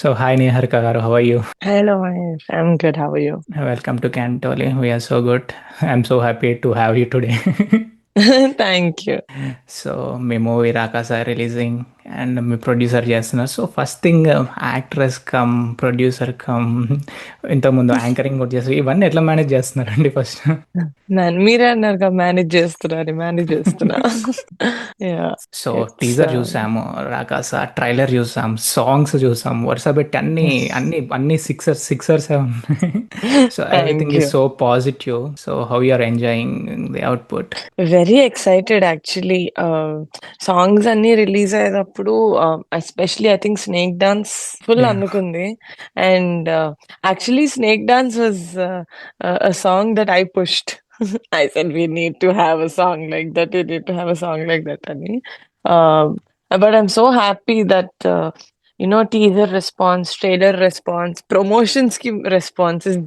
So, hi Niharika garu, how are you? Hello, Mahesh. I'm good. How are you? Welcome to Cantoli. We are so good. I'm so happy to have you today. Thank you. So మీ movie Rakasa releasing and మీ producer చేస్తున్నారు. So first thing actress cum producer cum ఇంతకుముందు anchoring కూడా చేస్తారు. ఇవన్నీ ఎట్లా manage చేస్తున్నారండి first? మీరే అన్నారుగా మేనేజ్ చేస్తున్నారు మేనేజ్ చేస్తున్నా. యా సో ఇట్స్ టీజర్ చూసాము, రాకాస ట్రైలర్ చూసాం, సాంగ్స్ చూసాం, వరుస పెట్టి అన్ని అన్ని అన్ని సిక్సర్స్ ఉన్నాయి. So thank everything is you. So positive. So how you are enjoying the output? Very excited actually. Songs అన్ని రిలీజ్ అయ్యేటప్పుడు especially I think snake dance full yeah, అనుకుంది. And actually snake dance was song that I pushed. I said we need to have a song like that. We need to have a song like that, Ani. Um, but I'm so happy that teaser response, trailer response, promotions ki response is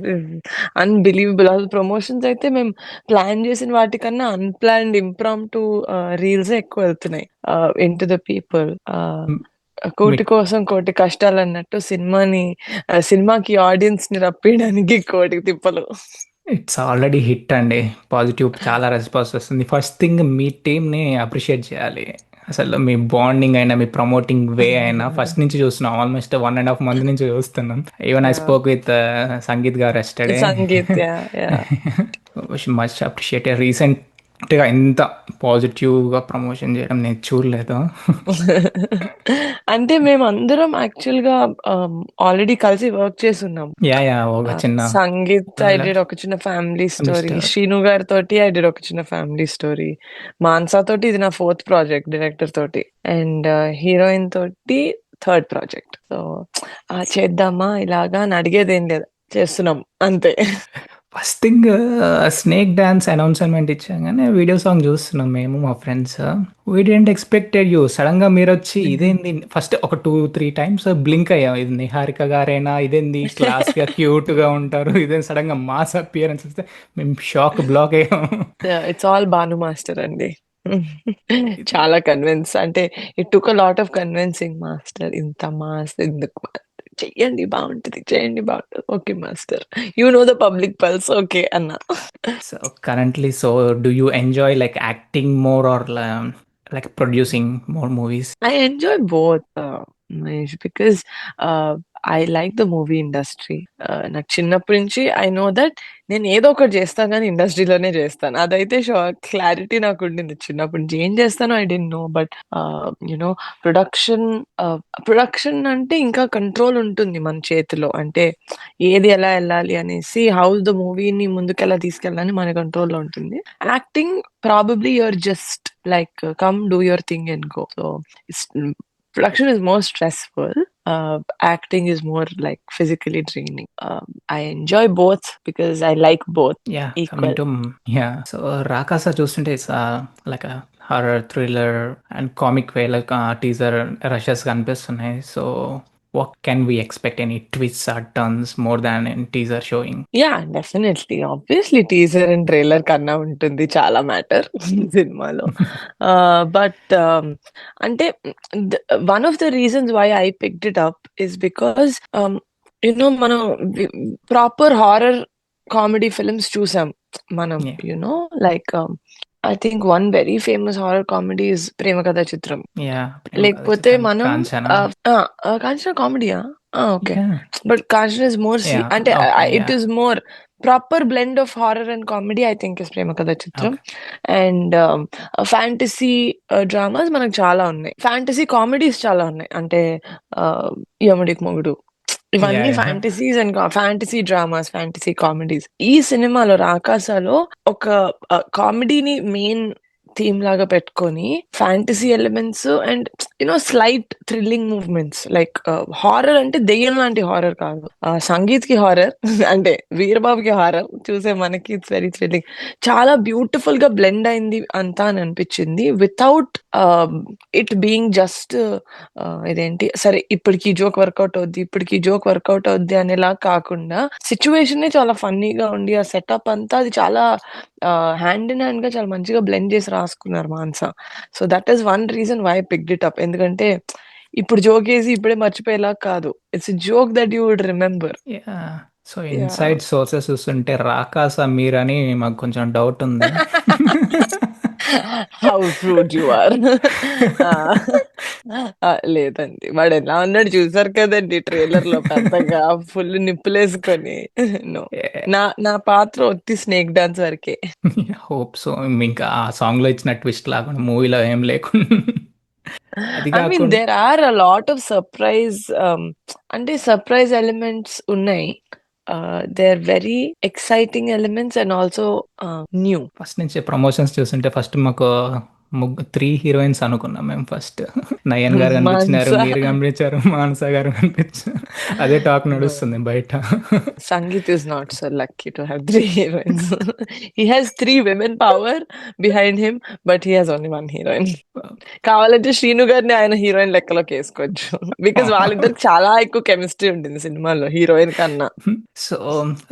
unbelievable. అసలు promotions అయితే మేము plan చేసిన వాటికన్నా unplanned impromptu రీల్సే ఎక్కువ వెళ్తున్నాయి into the people. కోటి మీకు కోసం కోటి కష్టాలన్నట్టు సినిమాకి ఆడియన్స్‌ని రప్పియడానికి కోటి తిప్పలు. ఇట్స్ ఆల్రెడీ హిట్ అండి. పాజిటివ్ చాలా రెస్పాన్స్ వస్తుంది. ఫస్ట్ థింగ్ మీ టీమ్‌ని అప్రిషియేట్ చేయాలి. అసలు మీ బాండింగ్ అయినా, మీ ప్రమోటింగ్ వే అయినా ఫస్ట్ నుంచి చూస్తున్నాం. ఆల్మోస్ట్ 1 ½ మంత్ నుంచి చూస్తున్నాం. Even I yeah! Spoke with Sangeet గారు yesterday. Sangeet. Yeah! Much appreciated. రీసెంట్‌గా ఇంత పాజిటివ్‌గా ప్రమోషన్ చేయడం నేను చూడలేదు. అంటే మేమందరం యాక్చువల్‌గా ఆల్రెడీ కలిసి వర్క్ చేసున్నాం. యాహ్! యాహ్! ఒక చిన్న సంగీత్ ఐ ఫ్యామిలీ డిడ్ ఒక చిన్న ఫ్యామిలీ స్టోరీ. స్టోరీ. శ్రీను గారితోటి ఐ డిడ్ ఒక చిన్న ఫ్యామిలీ స్టోరీ. మానస తోటి ఇది నా 4థ్ ప్రాజెక్ట్ డైరెక్టర్ తోటి. అండ్ హీరోయిన్ తోటి 3ర్డ్ ప్రాజెక్ట్. సో, చేద్దామా ఇలాగా అని అడిగేదేం లేదు. చేస్తున్నాం అంతే. First thing snake dance announcement ఇచ్చాగానే వీడియో సాంగ్ చూస్తున్నాం మేము మా friends. We didn't expected you. సడన్గా మీరు వచ్చి ఇదేంది ఫస్ట్ ఒక 2-3 టైమ్స్ బ్లింక్ అయ్యాం. ఇది నిహారిక గారేనా, ఇదేంది క్లాస్గా క్యూట్గా ఉంటారు, ఇదే సడన్గా మాస్ అపియరెన్స్ వస్తే మేము షాక్ బ్లాక్ అయ్యాం. ఇట్స్ ఆల్ భాను మాస్టర్ అండి. చాలా అంటే it took a lot of convincing. Master ఇంత మాస్ ఎందుకు చెయ్యండి బాగుంటది, చేయండి బాగుంటది. Okay master, you know the public pulse okay అన్న. So currently so do you enjoy like acting more or like producing more movies? I enjoy both, Mahesh, because I like the movie industry. నాకు చిన్నప్పటి నుంచి I know that నేను ఏదో ఒకటి చేస్తాను గానీ ఇండస్ట్రీలోనే చేస్తాను. అదైతే క్లారిటీ నాకుండింది చిన్నప్పటి నుంచి. ఏం చేస్తానో I didn't know. But you know production production అంటే ఇంకా కంట్రోల్ ఉంటుంది మన చేతిలో. అంటే ఏది ఎలా ఎళ్ళాలి అనేసి హౌ ద మూవీని ముందుకెలా తీసుకెళ్ళాలని మన కంట్రోల్‌లో ఉంటుంది. Acting probably you're just like come do your thing and go. So it's production is more stressful. Acting is more like physically draining. I enjoy both because I like both yeah, equal. Coming to yeah. So Rakasa చూస్తుంటే it's like horror thriller and comic way like teaser rushes కనిపిస్తున్నాయి. So what can we expect? Any twist or turns more than in teaser showing? Yeah, definitely. Obviously, teaser and trailer కన్నా ఉంటుంది చాలా matter సినిమాలో. But అంటే one of the reasons why I picked it up is because మనం proper horror comedy films చూసాం మనం. You know like I think one very famous horror comedy is Prema Katha Chitram. Yeah, Prema Katha లేకపోతే చిత్రం, మనం కాంచన. కాంచన కామెడీయా? Okay. Yeah, but Kanchana is more yeah, అంటే okay, yeah, it is more proper blend of horror and comedy I think is Prema Katha Chitram. Okay. And fantasy dramas మనకు చాలా ఉన్నాయి. Fantasy comedies చాలా ఉన్నాయి. అంటే యముడికి మొగుడు, యా, ఇవన్నీ yeah. Fantasies and fantasy dramas, fantasy comedies. ఈ సినిమాలో రాకాసలో ఒక కామెడీని మెయిన్ థీమ్ లాగా పెట్టుకొని fantasy elements and slight thrilling movements. Like horror అంటే దెయ్యం లాంటి హారర్ కాదు. సంగీత్ కి హారర్ అంటే వీరబాబుకి హారర్ చూసే మనకి ఇట్స్ వెరీ థ్రిల్లింగ్. చాలా బ్యూటిఫుల్ గా బ్లెండ్ అయింది అంతా అని అనిపించింది. వితౌట్ ఇట్ బీయింగ్ జస్ట్ ఇదేంటి సరే ఇప్పటికి జోక్ వర్కౌట్ అవుద్ది, ఇప్పటికి జోక్ వర్కౌట్ అవుద్ది అనేలా కాకుండా సిచ్యువేషన్ చాలా ఫన్నీగా ఉండి ఆ సెటప్ అంతా అది చాలా హ్యాండ్ ఇన్ హ్యాండ్ గా చాలా మంచిగా బ్లెండ్ చేసి రాసుకున్నారు మాన్సా. So that is one reason why I picked it up. ఎందుకంటే ఇప్పుడు జోకేసి ఇప్పుడే మర్చిపోయేలా కాదు. It's a joke that you would remember. Yeah! So, yeah! Inside sources చూస్తుంటే 'రాకాస మీర్' అని మాకు కొంచెం డౌట్ ఉంది. How rude you are. లేదండి. వాడెలా ఉన్నాడో చూసారు కదండీ ట్రైలర్‌లో పెద్దగా ఫుల్ నిప్పులేసుకొని. నో. నా నా పాత్ర ఒత్తి స్నేక్ డాన్స్ వరకే. Hope so. ఇంకా ఆ సాంగ్‌లో ఇచ్చిన ట్విస్ట్ లాగా మూవీలో ఏం లేకుండా అది ఐ మీన్ కాకుండా there are a lot of surprise అంటే సర్ప్రైజ్ ఎలిమెంట్స్ ఉన్నాయి. They are very exciting elements and also new. First నుంచి ప్రమోషన్స్ చూస్తుంటే ఫస్ట్ మాకు 3 హీరోయిన్స్ అనుకున్నాం మేము ఫస్ట్. నయన్ గారు కనిపించినారు, 'మానస'. మీరు కనిపించారు, మానస గారు కనిపించారు. అదే టాక్ నో. నడుస్తుంది బయట. Sangeet is not so lucky to have 3 heroines. He has 3 women power behind him, but he has only 1 heroine. కావాలంటే 'శ్రీను' గారిని ఆయన హీరోయిన్ లెక్కలోకేసుకోవచ్చు. బికాజ్ వాళ్ళిద్దరికి చాలా ఎక్కువ కెమిస్ట్రీ ఉంటుంది సినిమాలో హీరోయిన్ కన్నా.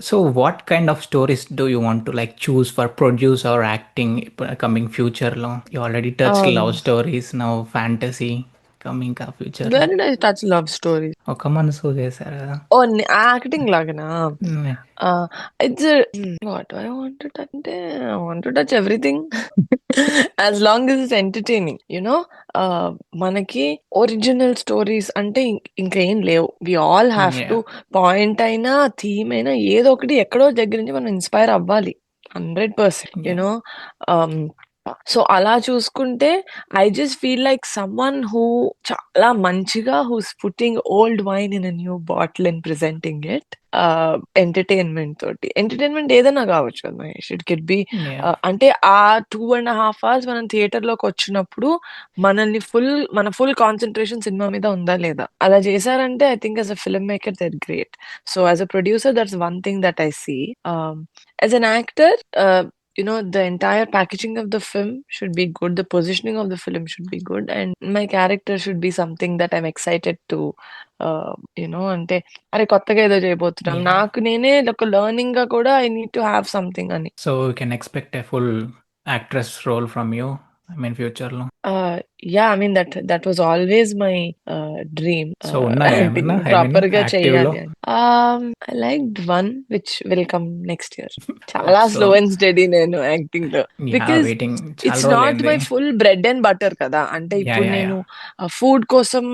So what kind of stories do you want to like choose for produce or acting coming future లో? You already touched love stories, now fantasy coming future లో. Where did I touch love stories? ఒక మనసు చేశారు కదా. Oh! Acting లాగానా? Hmm. It's what do I want to touch అంటే I want to touch everything. As long as it's entertaining. మనకి original stories అంటే ఇంకా ఏం లేవు. We all have to Yeah. Point అయినా, థీమ్ అయినా ఏదో ఒకటి ఎక్కడో దగ్గర నుంచి మనం ఇన్‌స్పైర్ అవ్వాలి. 100% Yeah. ఆహ్, సో, అలా చూసుకుంటే I just feel like someone who చాలా మంచిగా who's putting old wine in a new bottle and presenting it entertainment తోటి. ఎంటర్‌టైన్‌మెంట్ ఏదైనా కావచ్చు కదా Mahesh. It could be Yeah. అంటే ఆ 2½ అవర్స్ మనం థియేటర్‌లోకొచ్చినప్పుడు మన ఫుల్ కాన్సంట్రేషన్ సినిమా మీద ఉందా లేదా? అలా చేశారంటే I think as a film maker they are great. So, as a producer that's one thing that I see. As an actor the entire packaging of the film should be good, the positioning of the film should be good, and my character should be something that I'm excited to అంటే అరే కొత్తగా ఏదో చేయబోతున్నాం. Yeah. నాకు నేనే ఒక లెర్నింగ్‌గా కూడా I need to have something అని. So we can expect a full actress role from you. I mean future లో. I mean that was always my dream. So ఉన్నాయా యాక్టింగ్ ఏమన్నా? I mean ప్రాపర్‌గా active లో. చెయ్యాలి అని. I liked one which will come next year. చాలా Hope slow so. And study నేను యాక్టింగ్‌లో. Yeah, బికాజ్ waiting చాలా ఇట్స్ నాట్ రోజులైంది. My full bread and butter కదా! అంటే Yeah, ఇప్పుడు yeah, నేను yeah. ఫుడ్ కోసం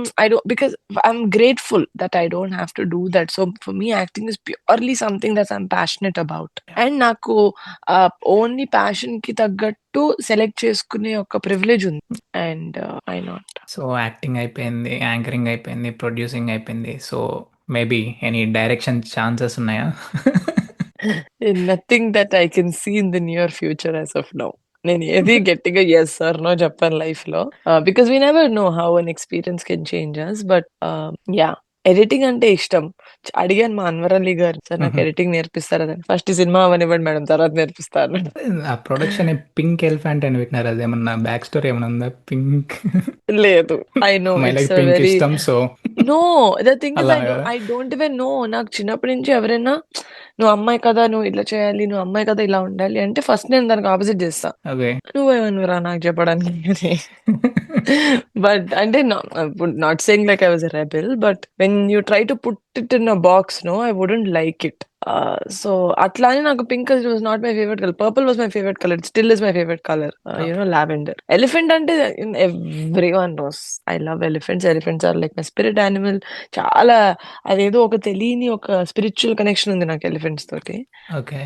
because I'm grateful that I don't have to do that. So, for me acting is purely something that I'm passionate about. And నాకు only ప్యాషన్‌కి తగ్గట్టు select చేసుకునే ఒక ప్రివిలేజ్ ఉంది. And why not? So acting అయిపోయింది, anchoring అయిపోయింది, producing అయిపోయింది. So maybe any direction chances ఉన్నాయా? Nothing that I can see in the near future as of now. నేను ఏది గట్టిగా యెస్ ఆర్ నో చెప్పను లైఫ్‌లో. Because we never know how an experience can change us. But yeah! Editing అంటే ఇష్టం. అడిగాను మా అన్వర్ అలీ గారిని, "సార్ నాకు హుహు. ఎడిటింగ్ నేర్పిస్తారా?" అని. "ఫస్ట్ ఈ సినిమా అవ్వనివ్వండి మేడం తర్వాత నేర్పిస్తా" అన్నాడు. ఆ ప్రొడక్షన్ పింక్ ఎలిఫెంట్ అని పెట్టినారు. అదేమన్నా బ్యాక్ స్టోరీ ఏమైనా ఉందా? పింక్ లేదు. ఐ నో అమ్మాయిలకి ఇట్స్ అ పింక్ వెరీ ఇష్టం. So no. The thing is అలా కదా. I don't even know. నాకు చిన్నప్పటి నుంచి ఎవరైనా "నువ్వు అమ్మాయి కదా! నువ్వు ఇట్లా చేయాలి. నువ్వు అమ్మాయి కదా! ఇలా ఉండాలి" అంటే ఫస్ట్ నేను దానికి అపోజిట్ చేస్తా. ఓకే. నువ్వెవనివిరా నాకు చెప్పడానికి అని. బట్ అంటే not saying like I was a rebel. But when you try to put it in a box I wouldn't like it. So, అట్లా అని నాకు pink was not my favourite colour. Purple was my favourite colour. It still is my favourite colour. Okay. Lavender. Elephant అంటే everyone knows. I love elephants. Elephants are like my spirit animal. చాలా అదేదో ఒక తెలియని ఒక spiritual connection ఉంది నాకు elephants తోటి. Okay.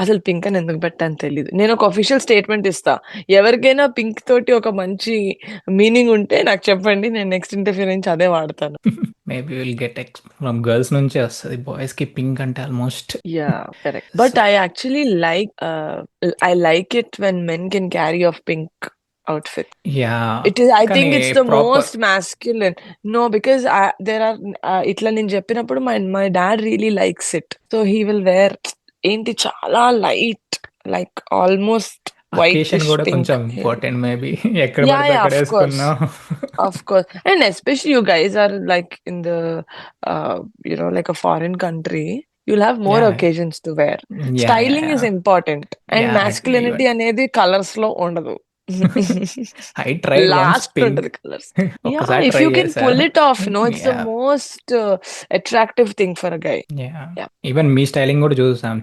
అసలు పింక్ అని ఎందుకు పెట్టానో తెలీదు. నేను ఒక అఫీషియల్ స్టేట్మెంట్ ఇస్తా. ఎవరికైనా పింక్ తోటి ఒక మంచి మీనింగ్ ఉంటే నాకు చెప్పండి. నేను నెక్స్ట్ ఇంటర్వ్యూ నుంచి అదే వాడతాను. Maybe will get from girls నుంచే వస్తది. బాయ్స్‌కి పింక్ అంటే almost. Yeah! Correct. But so I actually I like it when men can carry of pink outfit. Yeah! It is. I కానీ think it's the proper most masculine. No, because there are ఇట్లా నేను చెప్పినప్పుడు my dad really likes it. So he will wear ఏంటి చాలా light like almost occasion whitish గూడా pink. కొంచెం important maybe. ఎక్కడ yeah! పడితే యాహ్! అక్కడ ఆఫ్ కోర్స్. ఏసుకున్నాం. Of course. And especially you guys are like in the like a foreign country. You'll have more yeah! occasions to wear. Yeah! Yeah! Styling is yeah! important. And yeah! I agree masculinity but అనేది colours లో ఉండదు. I tried once last pink. ఉంటది colours. Yeah! ఒక్కసారి if try you can చేశా. Pull it off it's the yeah! Most attractive thing for a guy. Yeah! Yeah! Even మీ styling గూడా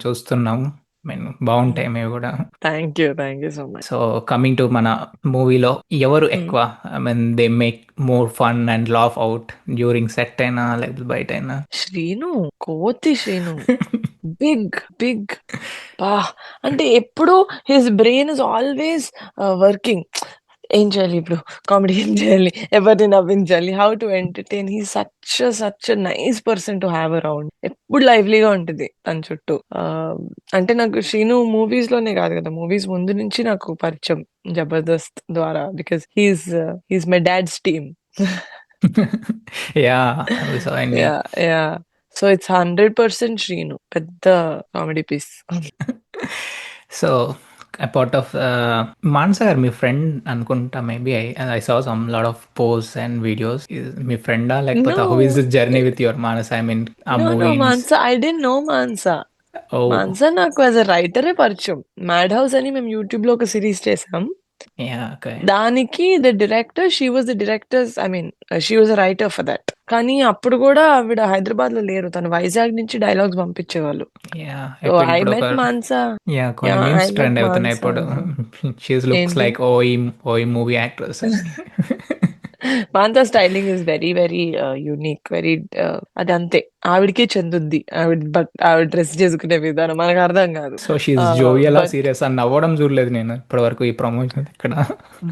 చూస్తున్నాం. I mean hmm. బావుంటాయి మీవి గూడా. Thank you so much. So, coming to మన మూవీలో ఎవరు హ్మ్. ఎక్కువ I mean they make more fun and laugh out during set అయినా లేకపోతే బయటైనా? 'శ్రీను', 'కోతి శ్రీను'. Big, big. అబ్బా! అంటే ఎప్పుడు his brain is always working. ఏం చేయాలి ఇప్పుడు? కామెడీ ఏం చేయాలి? ఎవరిని నవ్వించాలి? How to entertain. He is such a nice person to have around. ఎప్పుడు లైవ్లీగా ఉంటది తన చుట్టూ. అంటే నాకు 'శ్రీను' మూవీస్‌లోనే కాదు కదా! మూవీస్ ముందు నుంచి నాకు పరిచయం 'జబర్దస్త్' ద్వారా. Because he is my dad's team. Yeah! We saw in yeah! So, it's 100% 'Srinu.' పెద్ద comedy piece. So, apart of Manasa garu మీ ఫ్రెండ్ అనుకుంటా maybe I saw some lot of post and videos. మీ ఫ్రెండా? లేకపోతే how is No. This journey with your Manasa? I mean uh No, movies. Mansa. I didn't know Mansa. Oh! Mansa నాకు as ఎ రైటరే పరిచయం. 'Mad house' అని మేము యూట్యూబ్‌లో ఒక సీరీస్ చేసాం. యాహ్! ఓకే. దానికి she was the directors I mean she was a writer for that. కానీ అప్పుడు గూడా ఆవిడ హైదరాబాద్‌లో లేరు. తను వైజాగ్ నుంచి డైలాగ్స్ పంపించేవాళ్ళు. యాహ్! సో, ఐ ఇప్పుడు ఒక మెట్ మాన్సా. యాహ్! కొన్ని yeah! I memes met trend అవుతున్నాయి మాన్సా. ఇప్పుడు. షీ లుక్స్ ఏంటి? లైక్ ఓయి, ఓయి మూవీ యాక్ట్రెస్ అని. మాంతా styling is very very unique. Very అదంతే. ఆవిడకే చెందుద్ది. ఆవిడ డ్రెస్ చేసుకునే విధానం మనకర్థం గాదు. సో, షీ ఈస్ జోవియలా? బట్ సీరియసా? నవ్వడం చూడలేదు నేను ఇప్పటివరకు ఈ ప్రమోషన్ ఎక్కడ.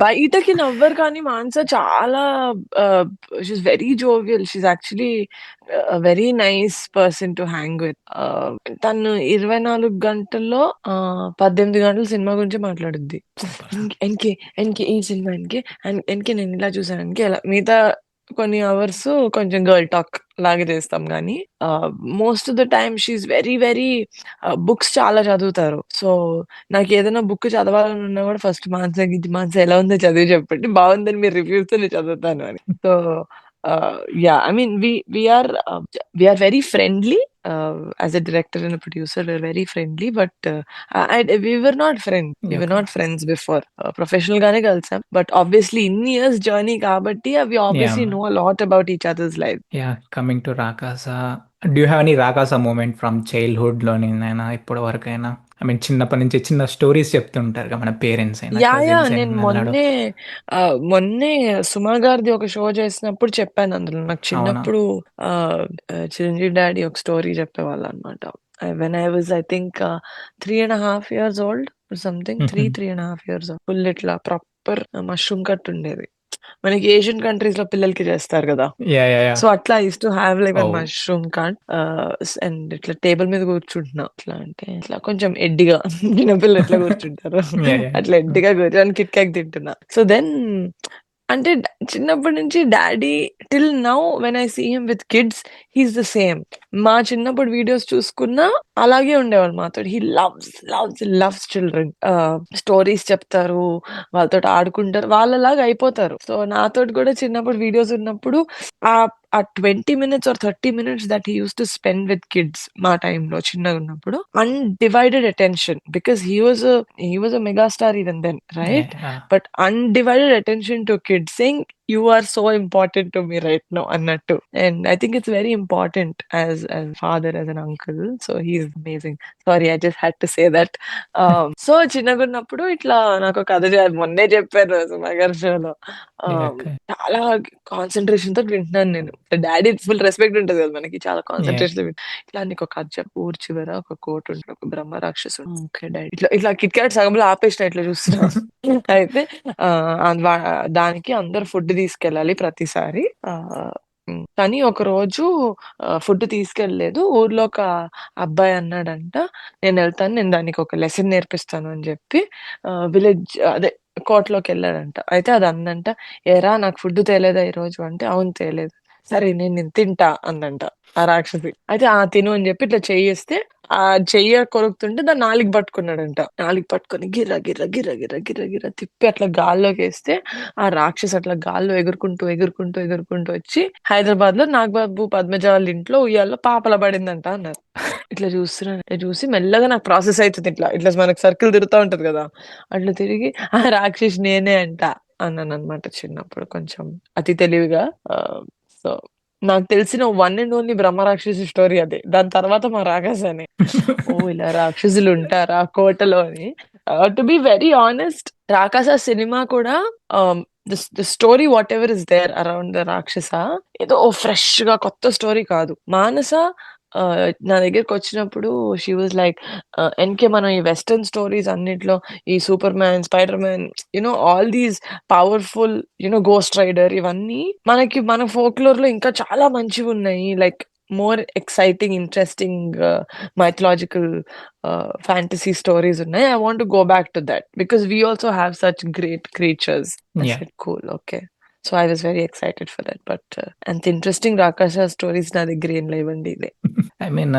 బయటకి నవ్వరు కానీ మానస చాలా she is very jovial. She is actually very nice person to hang with. తను 24 గంటల్లో 18 గంటలు సినిమా గురించే మాట్లాడుద్ది. సూపర్. ఎనకే, ఎనకే ఈ సినిమా ఎనకే, ఎనకే నేనిలా చూసాను ఎనకే ఇలా మిగతా కొన్ని అవర్స్ కొంచెం గర్ల్ టాక్ లాగా చేస్తాం గానీ, most of the time she is very very books చాలా చదువుతారు. సో, నాకేదైనా బుక్ చదవాలని ఉన్నా గూడా ఫస్ట్ మానస ఎలా ఉందో చదివి చెప్పండి. బావుందని మీరు రివ్యూతో నేను చదువుతాను అని. So, yeah! I mean we are very friendly. As a director and producer we are very friendly. But we were not friends. We were okay. Not friends before. Professional గానే కలిసాం. బట్ ఆబ్వియస్లీ ఇన్ని years journey కాబట్టి we yeah! Obviously know a lot about each others life. Yeah! Coming to 'Rakaasa', do you have any 'Rakaasa' moment from చైల్డ్‌హుడ్‌లోనినైనా ఇప్పటి వరకైనా? I mean చిన్నప్పటి నుంచి చిన్న స్టోరీస్ చెప్తుంటారు కదా! మన పేరెంట్స్ అయినా, యాహ్! కజిన్స్ నేను అయినా లాట్ ఆఫ్. మొన్నే సుమ గారిది ఒక షో చేసినప్పుడు చెప్పాను అందులో. నాకు అవునా? చిన్నప్పుడు ఆహ్, చిరంజీవి డాడీ ఒక స్టోరీ చెప్పేవాళ్ళనమాట. When I was I think 3 ½ years old something. హుహు. 3 ½ ఇయర్స్ ఫుల్ ఇట్లా ప్రాపర్ మష్రూమ్ కట్ ఉండేది. మనకి ఏషియన్ కంట్రీస్‌లో పిల్లలకి చేస్తారు గదా! యాహ్! యాహ్! యాహ్! సో, అట్లా I used to have like one oh! Mushroom cut. And ఇట్లా టేబుల్ మీద కూర్చుంటున్నా. ఎట్లా అంటే ఇట్లా కొంచెం ఎడ్డిగా చిన్నపిల్లలు ఎట్లా కూర్చుంటారో యాహ్! యాహ్! అట్లా ఎడ్డిగా కూర్చొని కిట్ కాక్ తింటున్నా. సో, దెన్ అంటే చిన్నప్పటి నుంచి daddy till now when I see him with kids he is the same. మా చిన్నప్పుడు వీడియోస్ చూసుకున్నా అలాగే ఉండేవాళ్ళు మాతోటి. హి లవ్స్ చిల్డ్రన్. స్టోరీస్ చెప్తారు. వాళ్ళతోటి ఆడుకుంటారు. వాళ్ళలాగా అయిపోతారు. సో, నాతోటి కూడా చిన్నప్పుడు వీడియోస్ ఉన్నప్పుడు uh 20 minutes or 30 minutes that he used to spend with kids మా టైమ్‌లో చిన్నగున్నప్పుడు undivided attention because he was a mega star even then right? Yeah! But undivided attention to kids saying you are so important to me right now అన్నట్టు. And I think it's very important as father, as an uncle. So, he is amazing. Sorry I just had to say that. So, చిన్నగున్నప్పుడు ఇట్లా నాకో కథ మొన్నే చెప్పాను సుమ గారి షోలో. Yeah! ఆహ్, ఓకే. చాలా కాన్సంట్రేషన్‌తోటి వింటున్నాను నేను. డాడీ ఫుల్ రెస్పెక్ట్ ఉంటది కదా! మనకి. చాలా యాహ్! కాన్సంట్రేషన్‌తో ఇట్లా నీకో కథ చెప్పు. ఊరి చివర ఒక కోటుంటది. ఒక బ్రహ్మ రాక్షసుడు. Okay daddy. ఇట్లా ఇట్లా కిట్ కాట్ సగంలో ఆపేసిన ఇట్లా చూస్తున్నా. అయితే ఆహ్, అన్ వా దానికి అందరూ ఫుడ్ తీసుకెళ్ళాలి ప్రతిసారి. కానీ ఒకరోజు ఫుడ్ తీసుకెళ్ళలేదు. ఊర్లో ఒక అబ్బాయి అన్నాడంట, "నేనెళ్తాను. నేను దానికి ఒక లెసన్ నేర్పిస్తాను" అని చెప్పి విలేజ్ అదే కోటలోకెళ్ళాడంట. అయితే అది అందంట, "ఏరా నాకు ఫుడ్ తేలేదా ఈరోజు" అంటే, "అవును తేలేదు." సరే నేను తింటా అందంట ఆ రాక్షసి. అయితే ఆ తిను అని చెప్పి ఇట్లా చెయ్యేస్తే ఆ చెయ్య కొరుకుతుంటే దాన్ని నాలుగు పట్టుకున్నాడంట. నాలుగు పట్టుకొని గిర్ర గిర్ర గిర్ర గిర్ర గిర్ర గిర్ర తిప్పి అట్లా గాల్లోకి వేస్తే ఆ రాక్షసి అట్లా గాల్లో ఎగురుకుంటూ ఎగురుకుంటూ ఎగురుకుంటూ వచ్చి హైదరాబాద్ లో నాగబాబు పద్మజ వాళ్ళ ఇంట్లో ఉయ్యాల్లో పాపల పడిందంట అన్నారు. ఇట్లా చూస్తున్నాను. ఇట్లా చూసి మెల్లగా నాకు ప్రాసెస్ అయితుంది. ఇట్లా ఇట్లా మనకు సర్కిల్ తిరుగుతా ఉంటది కదా, అట్లా తిరిగి ఆ రాక్షసి నేనే అంట అన్నాను అనమాట చిన్నప్పుడు కొంచెం అతి తెలివిగా. సో నాకు తెలిసిన వన్ అండ్ ఓన్లీ బ్రహ్మరాక్షసి స్టోరీ అదే. దాని తర్వాత మా రాకాసానే. ఓ ఇలా రాక్షసులు ఉంటారా కోటలో అని. To be very honest, Rakaasa సినిమా కూడా the story whatever is there around the రాక్షస ఏదో ఫ్రెష్ గా కొత్త స్టోరీ కాదు. మానస నా దగ్గరికి వచ్చినప్పుడు షీ వాజ్ లైక్, ఎన్కే మనం ఈ వెస్టర్న్ స్టోరీస్ అన్నిట్లో ఈ Superman, Spiderman, all these powerful, ghost rider, ఇవన్నీ మనకి మన ఫోక్లోర్ లో ఇంకా చాలా మంచివి ఉన్నాయి. Like more exciting, interesting mythological fantasy stories ఉన్నాయి. I want to go back to that because we also have such great creatures. I yeah! said, cool, okay. So I was very excited for that. But అంత interesting రాకాష stories నా దగ్గర ఏం లేవండి. ఇదే I mean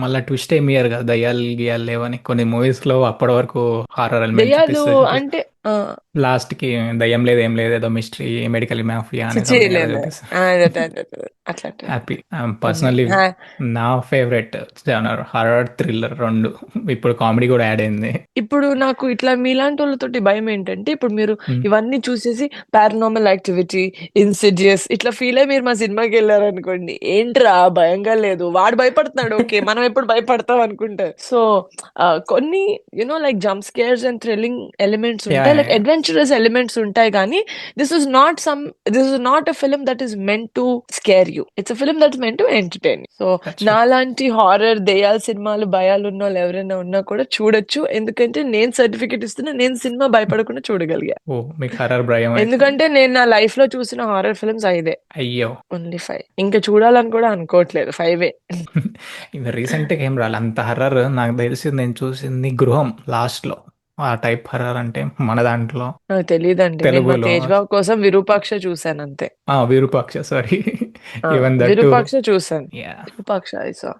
మళ్ళా twist ఏమి ఇయ్యరు కదా! దయ్యాలు గియ్యాలు లేవని. కొన్ని మూవీస్‌లో అప్పటి వరకు హారర్ ఎలిమెంట్ దెయ్యాలు అంటే లాస్ట్‌కి దయ్యం లేదు, ఏం లేదు. ఏదో మిస్టరీ, మెడికల్ మాఫియా అని చిచి సంథింగ్ ఏదో లేదు. చూపిస్తారు. అట్లాంటి హ్యాపీ. పర్సనల్లీ నా ఫేవరెట్ జనర్ హారర్, థ్రిల్లర్ 2. ఇప్పుడు కామెడీ కూడా యాడ్ అయింది. ఇప్పుడు నాకు ఇట్లా మీలాంటోళ్ళతోటి భయమేంటంటే, ఇప్పుడు మీరు హ్మ్. ఇవన్నీ చూసేసి పారానార్మల్ యాక్టివిటీ, ఇన్సిడియస్ ఇట్లా ఫీల్ అయ్యి మీరు మా సినిమాకెళ్లారనుకోండి, ఏంట్రా భయంగా లేదు, వాడు భయపడుతున్నాడు ఓకే, మనం ఎప్పుడు భయపడతాం అనుకుంటారు. సో కొన్ని like jump scares and thrilling elements yeah! ఉంటాయి, yeah! Like yeah! Adventurous elements ఉంటాయి కానీ this is not a film that is meant to scare you. It's a film that is meant to entertain. So that's true. నాలాంటి horror దెయ్యాల సినిమాలు భయాలు ఉన్న వాళ్ళు ఎవరైనా ఉన్నా కూడా చూడొచ్చు. ఎందుకంటే నేను సర్టిఫికేట్ ఇస్తున్నా, నేను సినిమా భయపడకుండా చూడగలిగా. ఓహ్! మీకు హారర్ భయం అయితే. ఎందుకంటే నేను నా లైఫ్ లో చూసిన హారర్ ఫిల్మ్స్ 5. అయ్యో! ఓన్లీ 5. ఇంకా చూడాలని కూడా అనుకోవట్లేదు. 5. ఇది రీసెంట్‌గా ఏం రాలే. అంత హర్రర్ నాకు తెలిసి నేను చూసింది 'గృహం' లాస్ట్‌లో. ఆ టైప్ హర్రర్ అంటే మన దాంట్లో నాకు తెలీదండి. నేను మా తెలుగులో తేజ్ బాబు కోసం విరూపాక్ష చూసాను అంతే. 'Virupaksha' sorry. Even that too. Virupaksha చూసాను. యాహ్! Virupaksha I saw.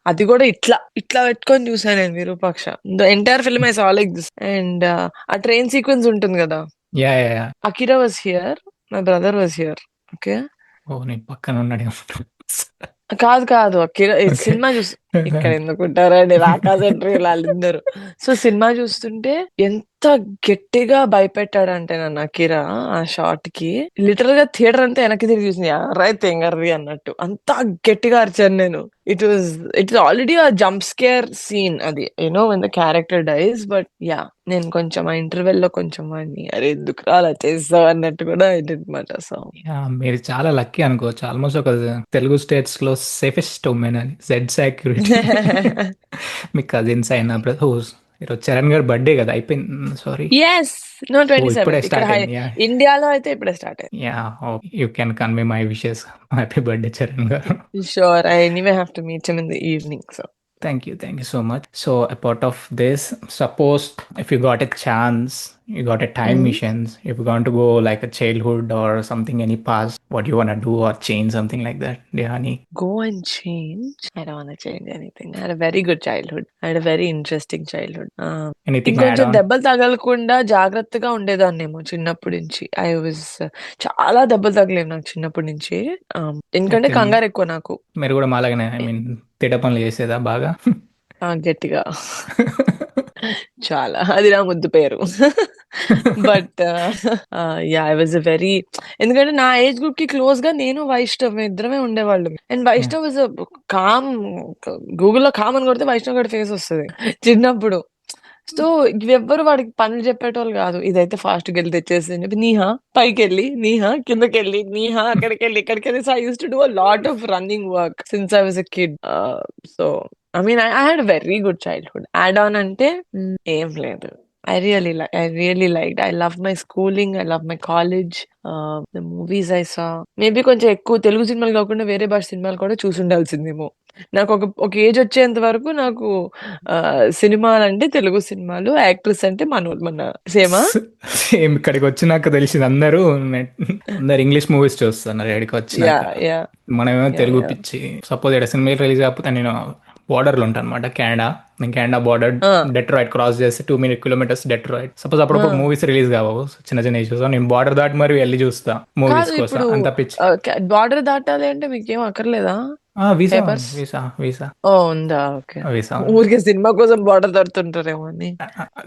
అది కూడా ఇట్లా ఇట్లా పెట్టుకొని చూసాను నేను Virupaksha. The entire film I saw like this. And uh train sequence ఉంటుంది కదా, yeah! Yeah! Yeah! Akira was here, my brother was here. Okay. Oh! నీ పక్కన ఉన్నాడేమో. కాదు కాదు. ఓకే. సినిమా ఇక్కడ ఎందుకుంటారండి రాకాజ్ ఎంట్రీ వాళ్ళందరూ. సో సినిమా చూస్తుంటే ఎంత గట్టిగా భయపెట్టాడంటే నన్ను అకిరా ఆ షాట్ కి, లిటరల్ గా థియేటర్ అంతా వెనక్కి తిరిగి చూసింది. రైట్ తెంగర్రి అన్నట్టు అంత గట్టిగా అరిచాను నేను. It was it is already ah jump scare scene అది, when the character dies. But yeah, నేను కొంచెం ఆ ఇంటర్వెల్ లో కొంచెం వాడిని అరే ఎందుకు అలా చేస్తావు అన్నట్టు కూడా అన్నమాట. So yeah! మీరు చాలా లక్కీ అనుకోవచ్చు. ఆల్మోస్ట్ ఒక తెలుగు స్టేట్స్‌లో సేఫెస్ట్ ఉమెన్ అని. Z security. మీ కజిన్స్ అయినా ఈరోజు చరణ్ గారి బర్త్‌డే కదా! అయిపోయింది. సారీ. ఎస్. No oh! ఇప్పుడే 27th ఇక్కడ స్టార్ట్ అయింది. యాహ్! ఇండియాలో అయితే ఇప్పుడే స్టార్ట్ అయింది. Yeah! Oh! You can convey my wishes. Happy birthday Charan garu. Sure. I anyway have to meet him in the evening. So Thank you so much. So, apart of this, suppose if you got a chance, you got a time missions, if you want to go like a childhood or something, any past, what you want to do or change something like that, Dehani? go and change. I don't want to change anything. I had a very good childhood. I had a very interesting childhood. Anything add ఇంకొంచెం on? దెబ్బలు తగలకుండా జాగ్రత్తగా ఉండేదాన్నేమో చిన్నప్పటి నుంచి. I was చాలా దెబ్బలు తగిలేవు నాకు చిన్నప్పటి నుంచి. ఎందుకంటే అయితే కంగారు ఎక్కువ నాకు. మీరు కూడా మాలాగానే ఐ మీన్ తిట పనులు చేసేదా బాగా? గట్టిగా చాలా. అది నా ముద్దు పేరు. But yeah I was very, ఎందుకంటే నా ఏజ్ గ్రూప్ కి క్లోజ్ గా నేను వైష్ణవ్ ఇద్దరమే ఉండేవాళ్ళం. And Yeah. Vaishnav was calm. గూగుల్లో కామ్ అని కొడితే వైష్ణవ్ గడి ఫేస్ వస్తుంది చిన్నప్పుడు. సో ఎవ్వరు వాడికి పనులు చెప్పేటోళ్ళు కాదు. ఇదైతే ఫాస్ట్ గా వెళ్ళి తెచ్చేసి అని చెప్పి, నీహా పైకి వెళ్ళి, నీహా కిందకి వెళ్ళి, నీహా అక్కడికి వెళ్ళి ఇక్కడికి వెళ్ళి. So I use to do a lot of running work since I was a kid. So I mean, I had a very good childhood. Add on అంటే ఏం లేదు. I really liked. I loved my schooling. I loved my college. The movies I saw. Maybe కొంచెం ఎక్కువ తెలుగు సినిమాలు కాకుండా వేరే భాష సినిమాలు కూడా చూసి ఉండాల్సిందేమో. ఒక ఏజ్ వచ్చేంత వరకు నాకు సినిమాలంటే తెలుగు సినిమాలు, యాక్టర్స్ అంటే మన సేమా? సేమ్ ఇక్కడికి వచ్చినాక తెలిసింది అందరూ అందరు ఇంగ్లీష్ మూవీస్ చూస్తున్నారు ఇక్కడికి వచ్చినాక. యాహ్! యాహ్! మనమేమో యాహ్! తెలుగు యాహ్! పిచ్చి. సపోజ్ ఇక్కడ సినిమా రిలీజ్ కాకపోతే నేను బార్డర్లో ఉంటాను అనమాట, కెనడా. నేను కెనడా బార్డర్ ఆ! డెట్రాయిట్ క్రాస్ చేసి 2 కిలోమీటర్స్ డెట్రాయిట్. సపోజ్ ఆ! అప్పుడప్పుడు మూవీస్ రిలీజ్ కావు, చిన్న చిన్న ఇష్యూస్, నేను బార్డర్ దాటి మరి వెళ్ళి చూస్తా మూవీస్ కాదు కోసం, ఇప్పుడు అంత పిచ్చి. బార్డర్ దాటాలి అంటే మీకేం అక్కర్లేదా వీసా ఉంది, పేపర్స్? వీసా వీసా ఓహ్! ఉందా? ఓకే. వీసా ఉంది. ఊరికే సినిమా కోసం బార్డర్ దాటుతుంటారేమో అని.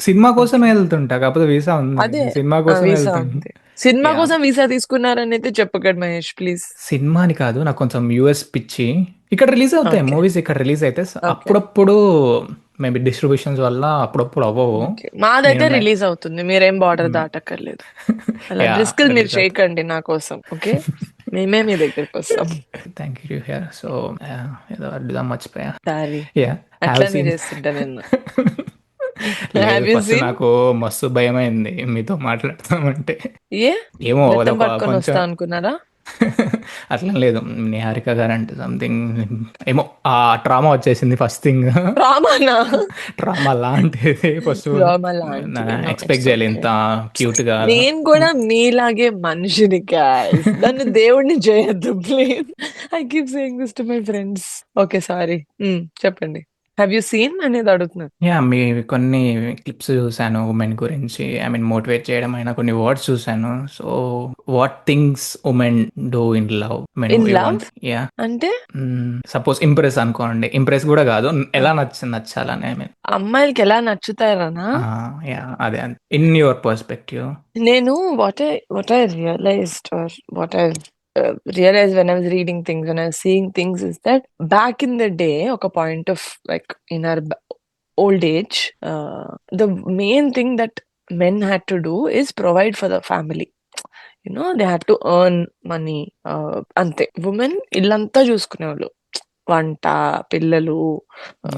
సినిమా కోసమే ఓకే. వెళ్తుంటా, కాకపోతే వీసా ఉంది, అదే. నేను సినిమా కోసమే వీసా వెళ్తాను. ఉంది. సినిమా యా, కోసం వీసా తీసుకున్నారనైతే చెప్పకండి మహేష్ ప్లీజ్. సినిమా అని కాదు, నాకు కొంచెం యూఎస్ పిచ్చి. ఇక్కడ రిలీజ్ అవుతాయి ఓకే. మూవీస్, ఇక్కడ రిలీజ్ అయితే ఓకే. అప్పుడప్పుడు మేబీ డిస్ట్రిబ్యూషన్స్ వల్ల అప్పుడప్పుడు అవ్వవు. ఓకే. మాదైతే నేను రిలీజ్ అవుతుంది. మీరేం బార్డర్ దాటక్కర్లేదు. యా అలాంటి రిస్కులు మీరు రిలీజ్ అవుతాయి. చేయకండి నా కోసం. ఓకే. మేమే మీ దగ్గరకొస్తాం. Thank you here. సో ఏదో అడ్డుదా మర్చిపోయా. సారీ. యా, హ్యావ్ అట్లనే సీన్. చేస్తుంటా నేను. లేదు, హావ్ యూ ఫస్ట్ సీన్? నాకు మస్తు భయమైంది మీతో మాట్లాడతామంటే. ఏ? ఏమో బెత్తం అదొక పట్టుకొని కొంచెం వస్తా అనుకున్నారా? అట్లా లేదు, నిహారిక గారు అంటే సంథింగ్, ఏమో ఆ ట్రామా వచ్చేసింది ఫస్ట్ థింగ్. ట్రామానా? ట్రామా లాంటిది ఫస్ట్. ట్రామా లాంటిది. నో ఎక్స్పెక్ట్ ఇట్స్ చేయాలి ఓకే. ఇంత క్యూట్గా. నేను కూడా మీలాగే మనిషిని గైస్. నన్ను దేవుడిని చేయొద్దు please. I keep saying this to my friends. Okay. Sorry. చెప్పండి. హావ్ యూ సీన్ అనేది అడుగుతున్నాను. యా, మీ కొన్ని క్లిప్స్ చూసాను ఉమెన్ గురించి, ఐ మీన్ మోటివేట్ చేయడం అయినా కొన్ని వర్డ్స్ చూసాను. So what things women do in love, men in you love want. Yeah, అంటే సపోజ్ ఇంప్రెస్ అనుకోండి, ఇంప్రెస్ కూడా కాదు, ఆ, ఎలా నచ్చాలని, ఐ మీన్. అమ్మాయిలకి ఎలా నచ్చుతారనా? యా, అదే ఇన్ యువర్ పర్స్పెక్టివ్. నేను what I realized or what I realized when I was reading things, when I was seeing things, is that back in the day, ఒక point of like in our old age, the main thing that men had to do is provide for the family. They had to earn money. అంతే. Women ఇల్లంతా చూసుకునేవాళ్ళు. వంట, పిల్లలు,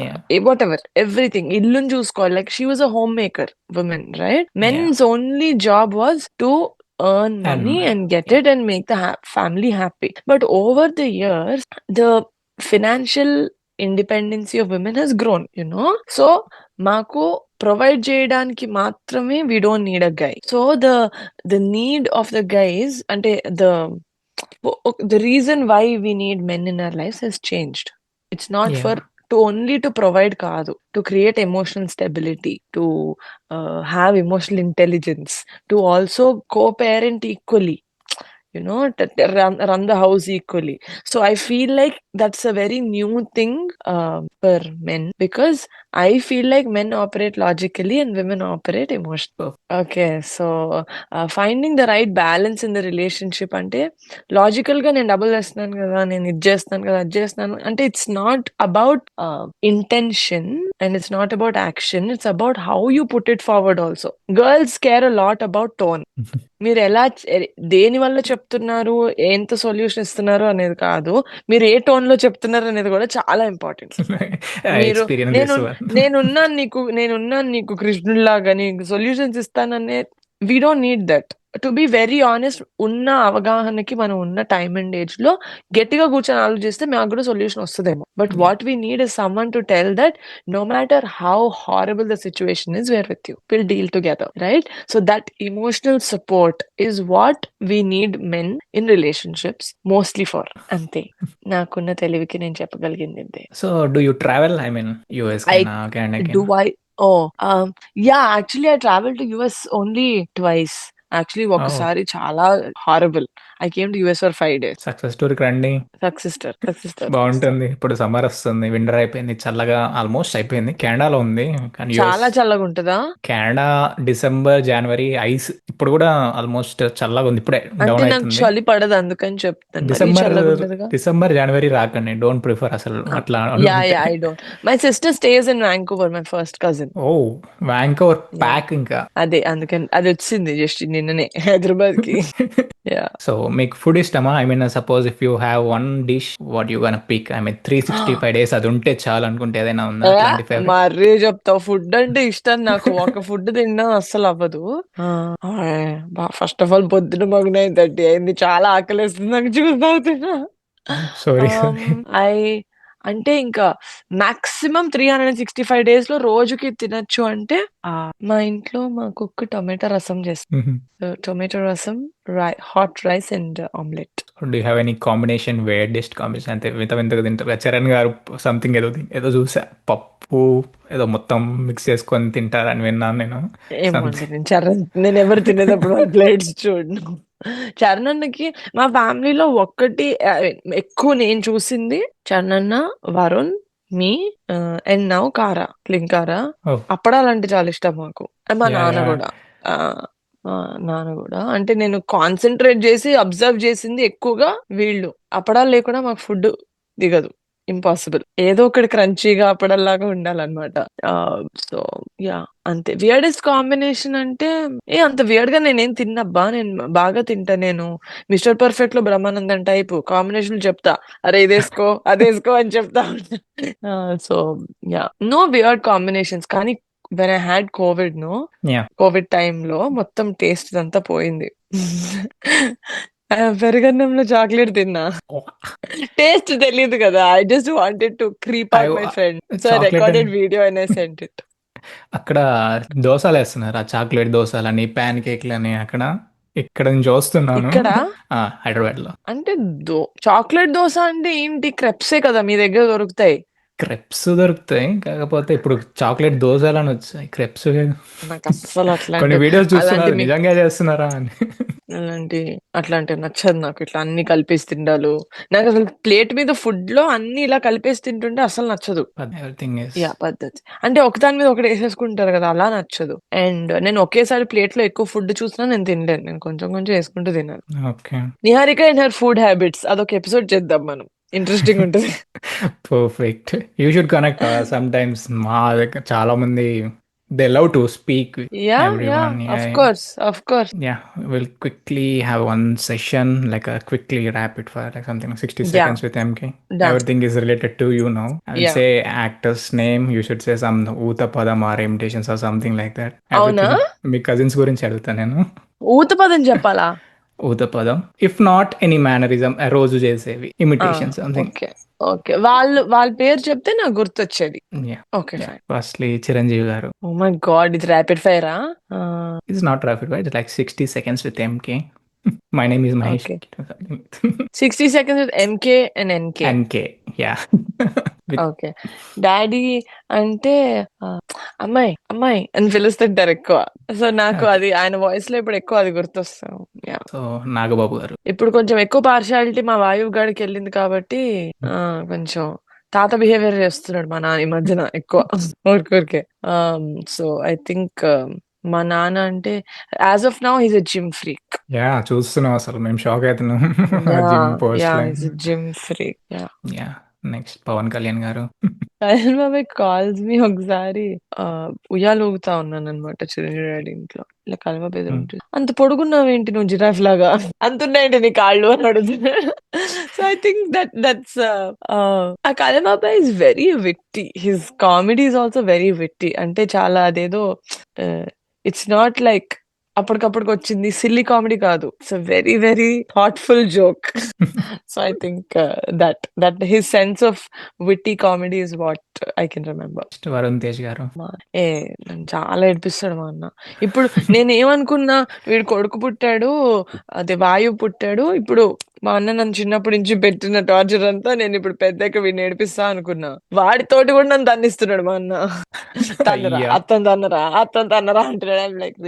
yeah, what ever everything ఇల్లుని చూసుకోవాలి. Like she was a homemaker women, right? Yeah, men's only job was to earn and money and get it and make the family happy. But over the years, the financial independency of women has grown. So మాకు provide చేయడానికి మాత్రమే we don't need a guy. So the need of the guys, అంటే the reason why we need men in our lives has changed. It's not yeah, for to only to provide కాదు, to create emotional stability, to have emotional intelligence, to also co-parent equally, run the house equally. So I feel like that's a very new thing for men, because I feel like men operate logically and women operate emotionally. Okay, so finding the right balance in the relationship అంటే logical గా నేను double చేస్తున్నాను కదా, నేను ఇది చేస్తున్నాను కదా, అది చేస్తున్నాను అంటే it's not about intention and it's not about action. It's about how you put it forward also. Girls care a lot about tone. మీరు ఎలా దేని వల్ల చెప్తున్నారు, ఎంత సొల్యూషన్ ఇస్తున్నారు అనేది కాదు, మీరు ఏ టోన్ లో చెప్తున్నారు అనేది కూడా చాలా ఇంపార్టెంట్. మీరు ఎక్స్పీరియన్స్ నేను దిస్ వన్. నేనున్నాను నీకు కృష్ణుడిలాగా నీకు సొల్యూషన్స్ ఇస్తాననే. We don't need that. To be very honest, ఉన్న అవగాహనకి మనం ఉన్న టైం అండ్ ఏజ్ లో గట్టిగా కూర్చొని ఆలోచిస్తే మాకు కూడా సొల్యూషన్ వస్తుందేమో. But what we need is someone to tell that no matter how horrible the situation is, we're with you. We'll deal together, right? So that emotional support is what we need men in relationships mostly for. అంతే. నాకున్న తెలివికి నేను చెప్పగలిగింది ఇంతే. So do you travel, I mean US I కైనా కెనడాకైనా? do I oh yeah, actually I traveled to US only twice. Actually ఒకసారి చాలా horrible. I came to US for 5 days. Success స్టోరీకి రండి, సక్సెస్ story. బాగుంటుంది. ఇప్పుడు సమ్మర్ వస్తుంది, winter అయిపోయింది, చల్లగా ఆల్మోస్ట్ అయిపోయింది. కెనడాలో ఉంది కానీ యూఎస్. చాలా చల్లగా ఉంటుందా? కెనడా డిసెంబర్ జనవరి ఐస్, ఇప్పుడు కూడా ఆల్మోస్ట్ చల్లగా ఉంది, ఇప్పుడే అంటే డౌన్ నాకు అవుతుంది. చలి పడదు అందుకని చెప్తాను. మరీ డిసెంబర్ చల్లగా ఉంటదిగా. డిసెంబర్ జనవరి రాకండి, డోంట్ ప్రిఫర్ అసలు అట్లా యా ఉంటే. I don't. My sister stays in Vancouver, my first cousin. Oh, Vancouver pack ఇంకా. అదే అందుకని అది వచ్చింది జస్ట్ నిన్ననే హైదరాబాద్ కి. యా. సో మీకు ఫుడ్ ఇష్టమా? I mean suppose if you have one dish, what you gonna pick? I mean 365 days అది ఉంటే చాలు అనుకుంటే ఏదైనా ఉందా అట్లాంటి ఫేవరెట్? మరీ చెప్తావు. ఫుడ్ అంటే ఇష్టం నాకు. ఒక ఫుడ్ తిన్నా అస్సలు అవ్వదు. ఫస్ట్ ఆఫ్ ఆల్ పొద్దున మగు 9:30 అయింది, చాలా ఆకలిస్తుంది నాకు చూస్తా. సారీ. ఐ అంటే ఇంకా మాక్సిమం 365 డేస్‌లో రోజుకి తినొచ్చు అంటే మా ఇంట్లో మా కుక్ టొమాటో రసం చేస్తారు. హుహు. Tomato rasam, hot rice and omelette. Do you have any combination weirdest combination అంటే వింత వింతగా తింటారు కదా. చరణ్ గారు సంథింగ్ ఏదో చూసా పప్పు ఏదో మొత్తం మిక్స్ చేసుకొని తింటారని విన్నాను నేను. ఏమో అండి. సంథింగ్ నేనెవరు తినేటప్పుడు వాళ్ళ ప్లేట్స్ చూడను. చరణ్‌కి మా ఫ్యామిలీలో ఒక్కటి ఎక్కువ నేను చూసింది చరణ్, వరుణ్, మీ అండ్ నౌ క్లింకార. ఓ అప్పడాలంటే చాలా ఇష్టం మాకు. మా యా నాన్న యా గూడా. ఆహ్, మా నాన్న గూడా. అంటే నేను కాన్సంట్రేట్ జేసి అబ్జర్వ్ చేసింది ఎక్కువగా వీళ్ళు. అప్పడాలు లేకుండా మాకు ఫుడ్ దిగదు. ఇంపాసిబుల్. ఏదో ఒకటి క్రంచీగా అప్పడంలాగా ఉండాలన్నమాట. So yeah! అంతే. వియర్డెస్ట్ కాంబినేషన్ అంటే అంత వియర్డ్‌గా నేనేం తిననబ్బా! నేను బాగా తింటా నేను. 'మిస్టర్ పర్ఫెక్ట్‌లో' బ్రహ్మానందం టైపు కాంబినేషన్‌లు చెప్తా. అరే ఇదేసుకో, అదేసుకో అని చెప్తా ఉంటా. So yeah! No weird combinations. కానీ when I had yeah covid టైమ్‌లో మొత్తం టేస్ట్ ఇదంతా పోయింది. పెరుగన్నంలో చాక్లేట్ తిన్నా. టేస్ట్ తెలీదు గదా! I just wanted to creep I out my friend. So, I chocolate recorded video and I sent it. అక్కడ దోసలేస్తున్నారు. ఆ చాక్లెట్ దోసలని, ప్యాన్ కేక్‌లని అక్కడ. ఇక్కడ నుంచి చూస్తున్నాను. ఇక్కడ హైదరాబాద్‌లో. అంటే చాక్లేట్ దోస అంటే ఏంటి? క్రెప్సే కదా మీ దగ్గర దొరుకుతాయి. క్రెప్స్ దొరుకుతాయి. కాకపోతే ఇప్పుడు చాక్లెట్ దోసలని వచ్చాయి. క్రెప్స్ నాకస్సలు కొన్ని వీడియోస్ అలాంటి చూస్తున్నారు. నిజంగా చేస్తున్నారా అని. అలాంటి అట్లాంటివి నచ్చదు నాకు. ఇట్లా అన్నీ కలిపేసి తిండాలు. నాకసలు ప్లేట్ మీద ఫుడ్‌లో అన్నీ ఇలా కలిపేసి తింటుంటే అస్సలు నచ్చదు. ఎవ్రీథింగ్ ఇస్ పద్ధతి. అంటే ఒకదాని మీద ఒకటి ఏసేసుకుంటారు గదా! అలా నచ్చదు. అండ్ నేను ఒకేసారి ప్లేట్‌లో ఎక్కువ ఫుడ్ చూసినా నేను తినలేను. నేను కొంచెం కొంచెం ఏసుకుంటూ తినాలి. Okay. 'Niharika and her food habits' అదొక ఎపిసోడ్ చేద్దాం మనం. ఇంట్రెస్టింగ్ ఉంటది. Perfect. You should connect sometimes మా దగ్గర చాలా మంది they love to speak yeah! Everyone. Of course. Of course. Yeah, we'll quickly have one session, like a quickly rapid fire, like something like 60 yeah! seconds with MK. Done. Everything is related to you now. I will yeah! say actor's name. You should say some Uttapadam or imitations or something like that. అవునా? Everything. మీ cousins గురించి అడుగుతా నేను. ఊత పదం చెప్పాలా? ఊతపదం. If not any mannerism రోజు చేసేవి ఆ! Imitation something. ఓకే. ఓకే. వాళ్ళ పేరు చెప్తే నాకు గుర్తొచ్చేది. Yeah okay. Yeah fine. Firstly Chiranjeevi garu. Oh my god! ఇది ర్యాపిడ్ ఫైరా? ఆ! It's not rapid fire. It's like 60 seconds with MK. My name is Mahesh. Okay. 60 seconds with 'MK and NK.' NK yeah with okay. Daddy అంటే అమ్మాయి, అమ్మాయి అని పిలుస్తుంటారెక్కువ. So, నాకు okay. అది ఆయన వాయిస్‌లో ఇప్పుడు ఎక్కువ అది గుర్తొస్తుంది. యాహ్! సో నాగబాబు గారు. ఇప్పుడు కొంచెం ఎక్కువ పార్షియాలిటీ మా వాయువు గాడికెళ్ళింది కాబట్టి కొంచెం తాత బిహేవియర్ చేస్తున్నాడు మా నాన్న ఈ మధ్యన ఎక్కువ. ఊరికే. సో, ఐ థింక్ మా నాన్న అంటే as of now he is a gym freak. Yeah చూస్తున్నాం అసలు మేము షాక్ అవుతున్నాం. Gym yeah! Post yeah! He line. Is a gym freak. Yeah! Yeah next Pawan Kalyan garu. Karan బాబాయ్ కాల్స్ మీ ఒకసారి ఉయ్యాల ఊగుతా ఉన్నానన్నమాట చిరంజీవి డాడీ ఇంట్లో. ఇలా కరణ్ బాబాయ్ ఎదురుంటే, "అంత పొడుగున్నావేంటి నువ్వు జిరాఫ్ లాగా? అంతున్నాయేంటి నీ కాళ్ళు" అని అడుగుతున్నాడు. So I think that's uh Karan బాబాయ్ is very witty. His comedy is also very witty. అంటే చాలా అదేదో ఇట్స్ నాట్ లైక్ అప్పటికప్పటికొచ్చింది సిల్లీ కామెడీ కాదు. It's a very very thoughtful joke. So I think that his sense of witty comedy is what I can remember. Next Varun Tej garu. మా ఏ నన్ను చాలా ఏడిపిస్తాడు మా అన్న. ఇప్పుడు నేనేమనుకున్నా వీడు కొడుకు పుట్టాడు, అదే వాయువు పుట్టాడు. ఇప్పుడు మా అన్న నన్ను చిన్నప్పటి నుంచి పెట్టిన టార్చర్ అంతా నేనిప్పుడు పెద్దయ్యాక వీడిని ఏడిపిస్తా అనుకున్నా. వాడితోటి కూడా నన్ను తన్నిస్తున్నాడు మా అన్న. తన్నరా, అయ్యా అత్తను తన్నరా, అత్తను తన్నరా అంటున్నాడు. ఐయామ్ లైక్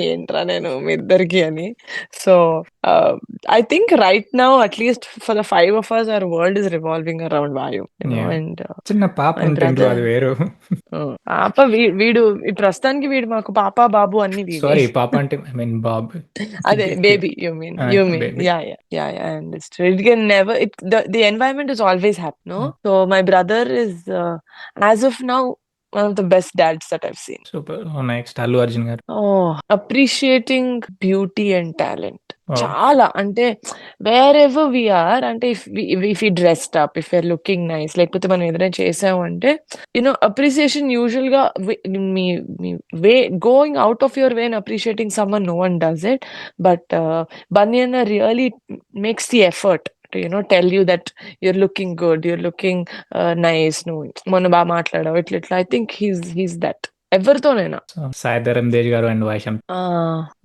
ఏంట్రా నేను మీ ఇద్దరికి అని. So I think right now, at least for the 5 of us, our world is revolving around Vayu, yeah and చిన్న పాప my ఉంటే ఇంట్లో brother. అది వేరు. పాప వీడు ఈ ప్రస్తుతానికి వీడు మాకు పాప, బాబు అన్నీ వీడే. సారీ పాప అంటే ఐ మీన్ బాబ్. అదే baby you mean. Baby. Yeah, I understood. It can never the environment is always happy, no? So my brother is as of now one of the best dads that I've seen. Super. Next Allu Arjun garu. Appreciating beauty and talent. Oh, చాలా అంటే wherever we are అంటే if we dressed up, if you're looking nice, లేకపోతే మనం ఏదైనా చేసాము అంటే appreciation usual గా మీ మీ way going out of your way and appreciating someone, no one does it. But Bunny అన్న really makes the effort tell you that you're looking good, you're looking nice, నువ్వు మొన్న బాగా మాట్లాడావు, ఇట్లా ఐ థింక్ హీస్ దట్ ఎవరితోనైనా. So Sai Dharam Tej garu and Vaishnav.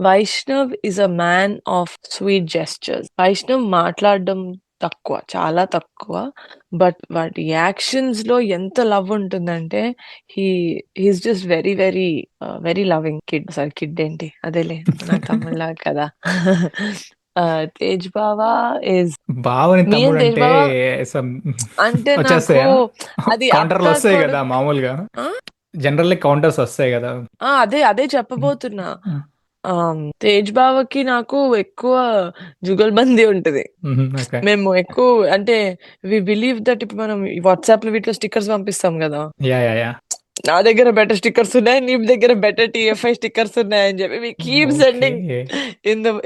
Vaishnav is a man of sweet gestures. Vaishnav మాట్లాడడం తక్కువ, చాలా తక్కువ, బట్ వాటి యాక్షన్స్ లో ఎంత లవ్ ఉంటుందంటే he's just very very very loving kid. Sorry, kid ఏంటి, అదేలే నాకు తమ్ముళ్ళ కదా. తేజ్ బావా ఇస్ బావని మీ అండ్ తమ్ముడు తేజ్ అంటే బావా some అంటే నాకు వచ్చేస్తాయా అది కౌంటర్లు అక్క వస్తాయి కదా కొడుకు. మామూలుగా, ఆ? జనరల్లీ కౌంటర్స్ వస్తాయి కదా. అదే చెప్పబోతున్నా. తేజ్ బావకి నాకు ఎక్కువ జుగల్బందీ ఉంటది. ఓకే. మేము ఎక్కువ అంటే వి బిలీవ్ దట్ ఇప్పుడు మనం వాట్సాప్ లో వీటిలో స్టిక్కర్స్ పంపిస్తాం కదా, యా యా యా. నా దగ్గర బెటర్ స్టిక్కర్స్ ఉన్నాయి, నీ దగ్గర బెటర్ టీఎఫ్ఐ స్టిక్కర్స్ ఉన్నాయి అని చెప్పి we keep okay. Sending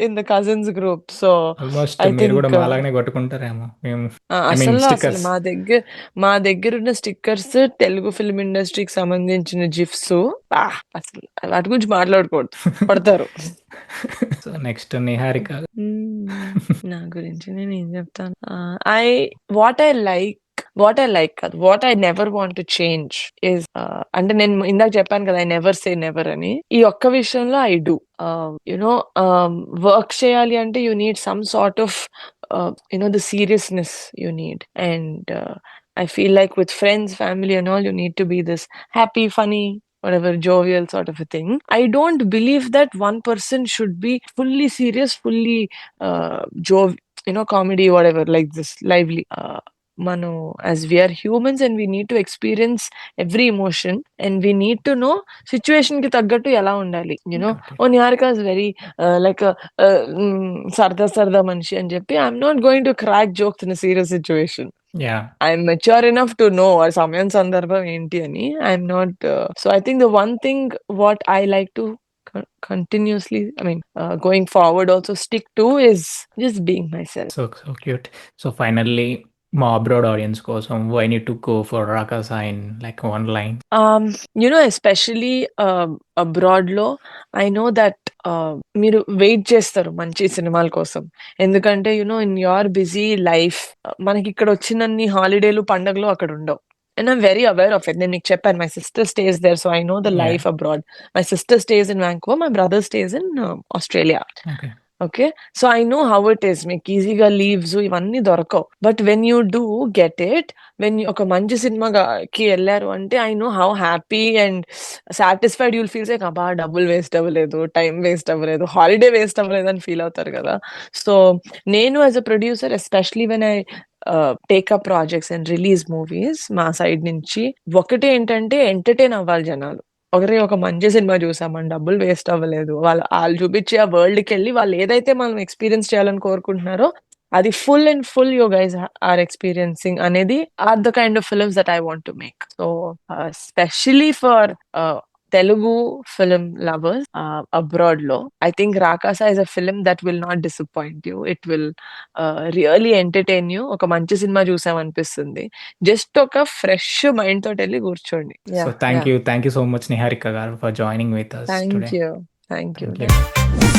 in the cousins group. So almost I మీరు కూడా థింక్ మాలాగానే కొట్టుకుంటారేమో మేము. ఐ మీన్ అసలు స్టిక్కర్స్. మా దగ్గర ఉన్న స్టిక్కర్స్ తెలుగు ఫిల్మ్ ఇండస్ట్రీకి సంబంధించిన జిఫ్స్, అసలు వాటి గురించి మాట్లాడకూడదు, పడతారు. So next Niharika. నా గురించి నేను ఏం చెప్తాను. ఐ వాట్ ఐ లైక్ కాదు, what I never want to change is, అంటే నేను ఇందాక చెప్పాను కదా, ఐ నెవర్ సే నెవర్ అని. ఈ ఒక్క విషయంలో ఐ డూ. యునో వర్క్ చేయాలి అంటే you need some sort of the seriousness you need, and I feel like with friends, family and all, you need to be this happy, funny, whatever, jovial sort of a thing. I don't believe that one person should be fully serious, fully comedy, whatever, like this, lively. Manu, as we are humans and we need to experience every emotion, and we need to know situation ki తగ్గట్టు ఎలా ఉండాలి. Niharika is very like a సరదా మనిషి అని చెప్పి I'm not going to crack jokes in serious situation. Yeah. I'm mature enough to know ఆ సమయం సందర్భం ఏంటి అని. I'm not so I think the one thing what I like to continuously, I mean, going forward also stick to is just being myself. So cute. So finally మా abroad audience కోసం why need to go for Rakaasa in like one line. Especially abroad లో I know that మీరు wait చేస్తారు మంచి సినిమాల కోసం, ఎందుకంటే in your busy life మనకి ఇక్కడ వచ్చినన్ని హాలిడేలు పండగలు అక్కడ ఉండవు. And I'm very aware of it. నేను మీకు చెప్పాను, my sister stays there, so I know the life abroad. My sister stays in Vancouver, my brother stays in Australia. Okay, so I know how it is. మీకు ఈజీగా leaves ఇవన్నీ దొరకవు. But when you do get it, ఒక మంచి సినిమాకి వెళ్ళారు అంటే I know how happy and satisfied you'll feels. Like అబ్బా, డబ్బులు వేస్ట్ అవ్వలేదు, టైం వేస్ట్ అవ్వలేదు, హాలిడే వేస్ట్ అవ్వలేదు అని ఫీల్ అవుతారు కదా. సో నేను as a producer, especially when I take up projects and release movies, మా సైడ్ నుంచి ఒకటే ఏంటంటే ఎంటర్టైన్ అవ్వాలి జనాలు. ఒక మంచి సినిమా చూసామని డబ్బులు వేస్ట్ అవ్వలేదు, వాళ్ళు చూపించే ఆ వరల్డ్కి వెళ్ళి వాళ్ళు ఏదైతే మనం ఎక్స్పీరియన్స్ చేయాలని కోరుకుంటున్నారో అది full and full you guys are experiencing అనేది or the kind of films that I want to make. So specially for Telugu film lovers abroad lo, I think Rakasa is a film that will not disappoint you. It will really entertain you. Oka manchi cinema chusam anipistundi. Just oka fresh mind tho elli కూర్చోండి. So thank you so much Niharika garu for joining with us today. Thank you. Thank you.